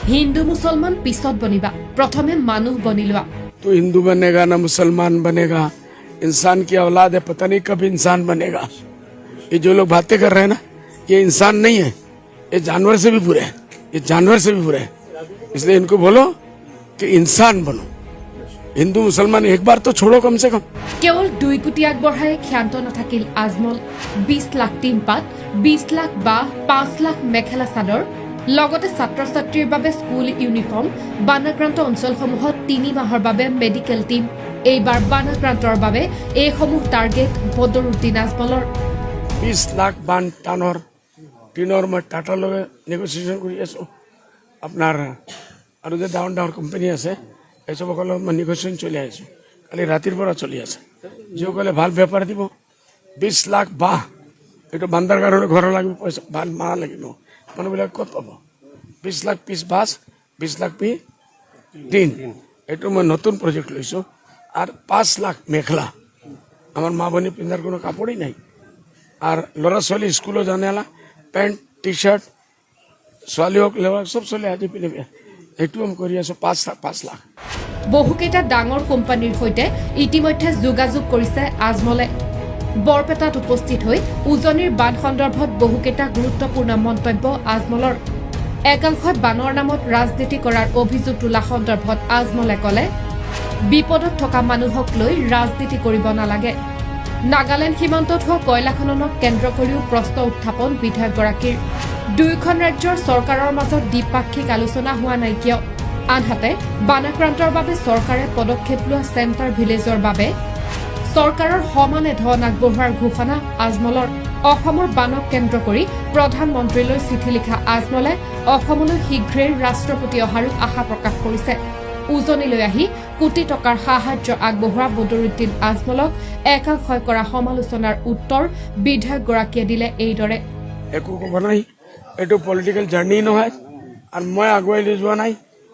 हिंदू मुसलमान पिছত बनिबा प्रथमे मानुह बनी लोआ तो हिंदू बनेगा ना मुसलमान बनेगा, इंसान की औलाद है, पता नहीं कब इंसान बनेगा। ये जो लोग बातें कर रहे हैं ना, ये इंसान नहीं है, ये जानवर से भी बुरे हैं, ये जानवर से भी बुरे हैं। इसलिए इनको बोलो कि इंसान बनो। हिंदू मुसलमान एक बार तो छोड़ो कम से कम। केवल 2 कोटी আগবঢ়াই ক্ষান্ত নাথাকিল আজমল। 20 লাখ টিমপাত, 20 লাখ বাহ, 5 লাখ মেখেলা চাদৰ, লগতে ছাত্ৰ ছাত্ৰীৰ বাবে স্কুল ইউনিফৰ্ম, বানাক্ৰান্ত অঞ্চলসমূহত 3 মাহৰ বাবে মেডিকেল টিম। এইবাৰ বানাক্ৰান্তৰ বাবে এইসমূহ টাৰ্গেট বদৰুদ্দিন আজমলৰ। 20 লাখ বান টানৰ টিনৰ মই টাটাৰ লগত নেগচিয়েশ্যন কৰি আছোঁ। আপোনাৰ আৰু যে ডাঙৰ ডাঙৰ কোম্পানী আছে এইসবসকলৰ মই নেগচিয়েশ্যন চলি আহিছোঁ। কালি ৰাতিৰ পৰা চলি আছে। যিসকলে ভাল বেপাৰ দিব 20 লাখ বাহ, এইটো বান্দাৰ কাৰণে ঘৰ লাগিব, পইচা ভাল মাহ লাগিব, মানুহবিলাক ক'ত পাব? 20 লাখ পিচ বাছ, 20 লাখ পি টিন, এইটো মই নতুন প্ৰজেক্ট লৈছোঁ। আৰু 5 লাখ মেখেলা, আমাৰ মা ভনী পিন্ধাৰ কোনো কাপড়ই নাই। আৰ ল'ৰা ছোৱালী স্কুলত জানেলা পেণ্ট টি চাৰ্ট, ছোৱালী হওক ল'ৰা চব চলি আজি পিন্ধিবি, এইটো আমি কৰি আছোঁ। 5 লাখ। বহুকেইটা ডাঙৰ কোম্পানীৰ সৈতে ইতিমধ্যে যোগাযোগ কৰিছে আজমলে। বৰপেটাত উপস্থিত হৈ উজনিৰ বান সন্দৰ্ভত বহুকেইটা গুৰুত্বপূৰ্ণ মন্তব্য আজমলৰ। একাংশই বানৰ নামত ৰাজনীতি কৰাৰ অভিযোগ তোলা সন্দৰ্ভত আজমলে ক'লে, বিপদত থকা মানুহক লৈ ৰাজনীতি কৰিব নালাগে। নাগালেণ্ড সীমান্তত হোৱা কয়লা খননক কেন্দ্ৰ কৰিও প্ৰশ্ন উত্থাপন বিধায়কগৰাকীৰ। দুয়োখন ৰাজ্যৰ চৰকাৰৰ মাজত দ্বিপাক্ষিক আলোচনা হোৱা নাই কিয়? আনহাতে বানাক্ৰান্তৰ বাবে চৰকাৰে পদক্ষেপ লোৱা চেণ্টাৰ ভিলেজৰ বাবে চৰকাৰৰ সমানে ধন আগবঢ়োৱাৰ ঘোষণা আজমলৰ। অসমৰ বানক কেন্দ্ৰ কৰি প্ৰধানমন্ত্ৰীলৈ চিঠি লিখা আজমলে অসমলৈ শীঘ্ৰেই ৰাষ্ট্ৰপতি অহাৰো আশা প্ৰকাশ কৰিছে। উজনিলৈ আহি কোটি টকাৰ সাহায্য আগবঢ়োৱা বদৰুদ্দিন আজমলক একাংশই কৰা সমালোচনাৰ উত্তৰ বিধায়কগৰাকীয়ে দিলে এইদৰে। একো ক'ব নাই, এইটো পলিটিকেল জাৰ্নি নহয়, আৰু মই আগুৱাই লৈ যোৱা নাই,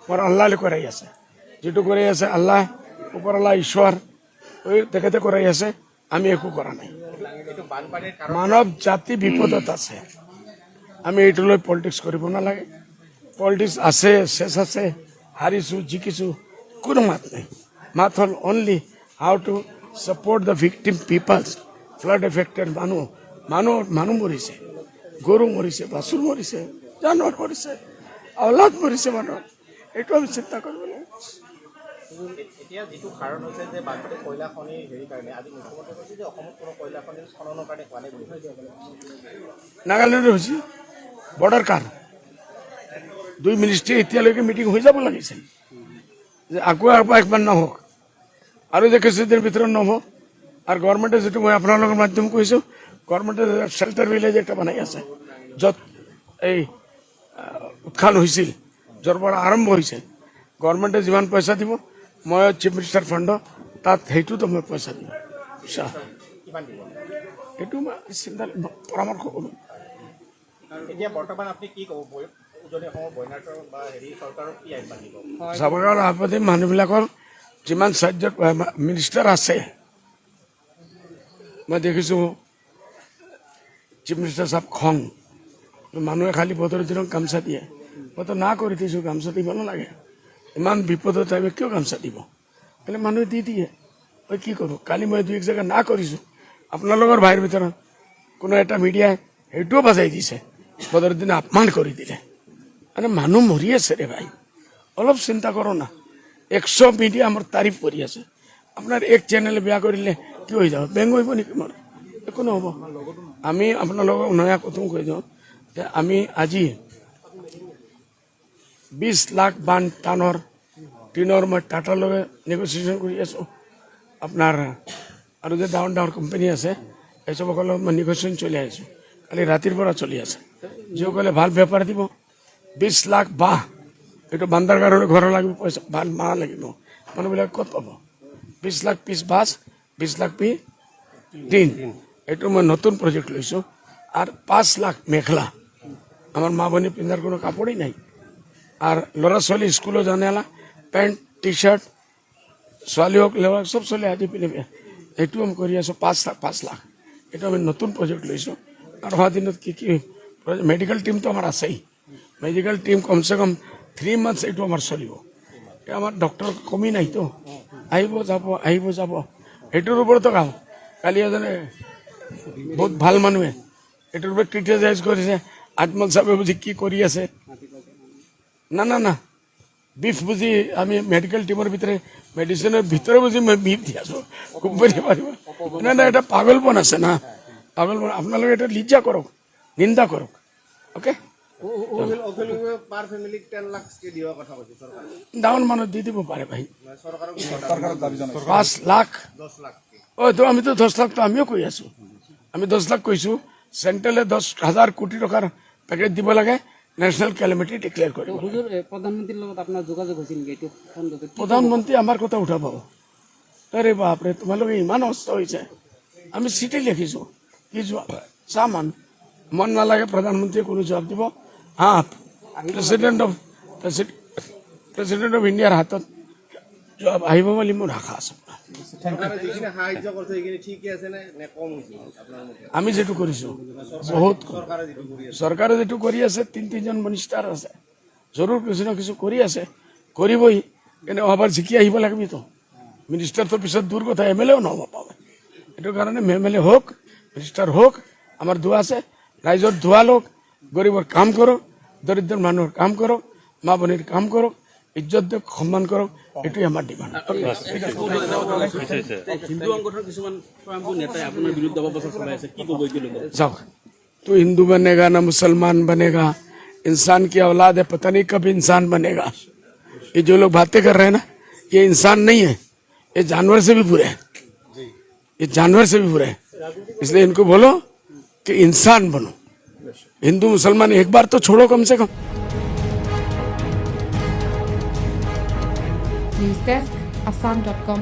মোৰ আল্লাহ কৰাই আছে। যিটো কৰি আছে আল্লাহ, ওপৰ আল্লাহ ঈশ্বৰ, তেখেতে কৰাই আছে, আমি একো কৰা নাই। মানৱ জাতি বিপদত আছে, আমি এইটো লৈ পলিটিক্স কৰিব নালাগে। পলিটিক্স আছে, চেছ আছে, হাৰিছোঁ জিকিছোঁ, কোনো মাত নাই। মাত হ'ল only how to support the victim peoples. Flood affected মানুহ মৰিছে, গৰু মৰিছে, বাছুৰ মৰিছে, জানোৱাৰ মৰিছে, অলাদ মৰিছে মানুহৰ, এইটো আমি চিন্তা কৰিব লাগে। এতিয়া যিটো কাৰণ হৈছে যে বানপানী কয়লা খনিৰ কাৰণে আজি মুখ্যমন্ত্ৰীয়ে কৈছে যে অসমত কোনো কয়লা খনিৰ খননৰ কাৰণে হোৱা নাই বুলি। নাগালেণ্ডত হৈছে বৰ্ডাৰ কাৰ 2 মিনিষ্ট্ৰী এতিয়ালৈকে মিটিং হৈ যাব লাগিছিল যে আগুৱাই একবাৰ নহওক, আৰু যে কিছুদিনৰ ভিতৰত নহ'ব। আৰু গভৰ্ণমেণ্টে যিটো মই আপোনালোকৰ মাধ্যম কৈছোঁ, গভৰ্ণমেণ্টে শ্বেল্টাৰ ভিলেজ এটা বনাই আছে, য'ত এই উৎখান হৈছিল, য'ৰ পৰা আৰম্ভ হৈছে। গভৰ্ণমেণ্টে যিমান পইচা দিব, মই চিফ মিনিষ্টাৰ ফাণ্ড তাত সেইটোতো মই পইচা দিম। এইটো মই চিন্তা পৰামৰ্শ কৰোঁ। এতিয়া বৰ্তমান আপুনি কি ক'ব, উজনি অসমৰ বন্যাৰ বা চৰকাৰৰ কি আহ্বান দিব? চৰকাৰৰ আহ্বান মানুহবিলাকৰ যিমান চাৰ্জত মিনিষ্টাৰ আছে, মই দেখিছোঁ চিফ মিনিষ্টাৰ চাহাব খং, মানুহে খালি বদৰুদ্দিনক গামোচা দিয়ে। মইতো না কৰি দিছোঁ, গামোচা দিব নালাগে, ইমান বিপদৰ টাইমত কিয় গামোচা দিব? খালি মানুহে দি দিয়ে, মই কি কৰোঁ? কালি মই 2-1 জেগা না কৰিছোঁ, আপোনালোকৰ ভাইৰ ভিতৰত কোনো এটা মিডিয়াই সেইটোও বাজাই দিছে, বদৰুদ্দিনে অপমান কৰি দিলে। মানে মানুহ মৰি আছে ৰে ভাই, অলপ চিন্তা কৰোঁ না। 100 মিডিয়া আমাৰ তাৰিফ কৰি আছে, আপোনাৰ এক চেনেলে বেয়া কৰিলে কি হৈ যাব? বেংগ হ'ব নেকি? মোৰ একো নহ'ব। আমি আপোনালোকক নয়া প্ৰথম কৈ দিওঁ যে আমি আজি 20 লাখ বান টানৰ টিনৰ মই টাটাৰ লগত নেগচিয়েশ্যন কৰি আছোঁ। আপোনাৰ আৰু যে ডাঙৰ ডাঙৰ কোম্পানী আছে এইসবসকলৰ মই নেগচিয়েশ্যন চলি আহিছোঁ। কালি ৰাতিৰ পৰা চলি আছে। যিসকলে ভাল বেপাৰ দিব 20 লাখ বাহ, এইটো বান্দাৰ কাৰণে ঘৰ লাগিব, পইচা ভাল মাহ লাগিব, মানুহবিলাক ক'ত পাব? 20 লাখ পিচ বাছ, 20 লাখ পি টিন, এইটো মই নতুন প্ৰজেক্ট লৈছোঁ। আৰু 5 লাখ মেখেলা, আমাৰ মা ভনী পিন্ধাৰ কোনো কাপড়ই নাই। আৰ ল'ৰা ছোৱালী স্কুলত জানেলা পেণ্ট টি চাৰ্ট, ছোৱালী হওক ল'ৰা চব চলি আজি পিন্ধিবি, এইটো আমি কৰি আছোঁ। 5 লাখ, এইটো আমি নতুন প্ৰজেক্ট লৈছোঁ। আৰু অহা দিনত কি মেডিকেল টিমটো আমাৰ আছেই, মেডিকেল টিম কমচে কম 3 months এইটো আমাৰ চলিব। আমাৰ ডক্টৰ কমি নাইতো, আহিব যাব এইটোৰ ওপৰতো কাম। কালি এজনে বহুত ভাল মানুহে এইটোৰ ওপৰত ক্ৰিটিচাইজ কৰিছে, আজমল চাহাবে বুজি কি কৰি আছে। না বিফ বুজি আমি মেডিকেল টিমৰ ভিতৰে মেডিচিনেৰ ভিতৰে বুজি মই বিফ দি আছো, কোম্পানি পাৰিব না এটা পাগলপন আছে না, পাগলপন। আপোনালোকে এটা লিজ্জা কৰক, নিন্দা কৰক। ওকে, পাৰ ফ্যামিলি 10 লাখ কে দিওয়া কথা কৈছে সৰকাৰ, ডাউন মানুহ দি দিব পাৰে ভাই, সরকারক 5 লাখ। 10 লাখ তো আমি তো 10 লাখ তো আমিও কৈ আছো, আমি 10 লাখ কৈছো। সেন্ট্রেলে 10,000 কোটি টকাৰ পেকেজ দিব লাগে, ন্যাশনাল ক্যালামিটি ডিক্লেয়াৰ কৰিব। হুজুর প্রধানমন্ত্রীর লগত আপনার যোগাযোগ হয়েছিল নেকি এইটো খণ্ডতে? প্রধানমন্ত্রী আমার কথা উঠাব, আরে বাপরে তোমালোকে ইমান অস্ত হয়েছে। আমি চিঠি লিখিছো, কি জবাব চামান মন নালাগে প্রধানমন্ত্রী কোনো জবাব দিব। হ্যাঁ, প্রেসিডেন্ট অফ ইন্ডিয়ার হাতত জবাব আহিব বুলি মোৰ আশা আছে। সরকারে যেখানে সাহায্য করছে এখানে ঠিকই আছে না না কম হইছে আপনার মতে? আমি যেটো কৰিছো বহুত কম। সৰকাৰে যেটা কৰি আছে চৰকাৰে যেটো কৰি আছে, 3-3জন মিনিষ্টাৰ আছে, জৰুৰ কিছু না কিছু কৰি আছে, কৰিবই। কিন্তু আবাৰ জিকি আহিব লাগবি তো, মিনিষ্টাৰ তো পিছত দূৰ কথা, MLA নহব পাবে। এইটো কাৰণে MLA হোক, মিনিষ্টাৰ হোক, আমাৰ দোয়া আছে। ৰাইজৰ দোয়া লোক, গৰিবৰ কাম কৰক, দৰিদ্ৰ মানুহৰ কাম কৰক, মা ভনীৰ কাম কৰক, ইজ্জত দিয়ক, সন্মান কৰক, এটাই আমাৰ ডিমান্ড। হিন্দু সংগঠনৰ কিছুমান স্বয়ংভূ নেতাই আপোনাৰ বিৰুদ্ধে অপপ্ৰচাৰ চলাই আছে, কি ক'ব এইটো লগত? जाओ, तू हिंदू बनेगा ना मुसलमान बनेगा, इंसान की औलाद है, पता नहीं कब इंसान बनेगा। ये जो लोग बातें कर रहे हैं ना, ये इंसान नहीं है, ये जानवर से भी बुरे हैं, ये जानवर से भी बुरे हैं। इसलिए इनको बोलो कि इंसान बनो। हिंदू मुसलमान एक बार तो छोड़ो कम से कम। News Desk, Assam.com.